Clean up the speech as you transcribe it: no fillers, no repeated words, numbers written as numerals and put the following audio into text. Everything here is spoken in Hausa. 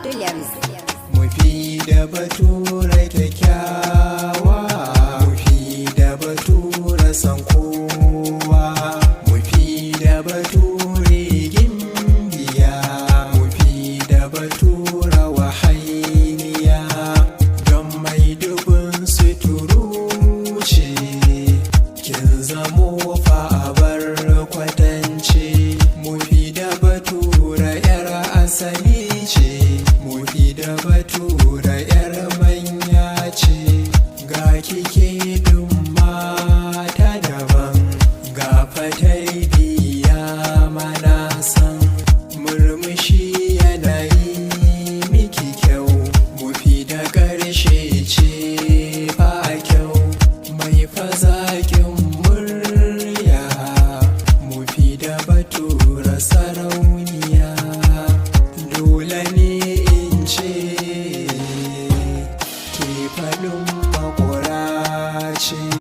Abdoul Mzee. Mufida Bature kyakkyawa, Mufida Bature san kowa, Mufida Bature gimbiya, Mufida Bature wahainiya, don mai dubin suturu ce, kin zamo fa'abar kwatance. Mufida Bature 'yar asali ce, Mufida Bature 'yar manya ce, ga kike dun mata daban, ga fatarbiya mana san, murmushi yana yi miki kyau, Mufida ƙarshe ce fa kyau, mai fazaƙin murya, Mufida Bature sarauniya, dole ne in ce ke faɗin maƙura ce.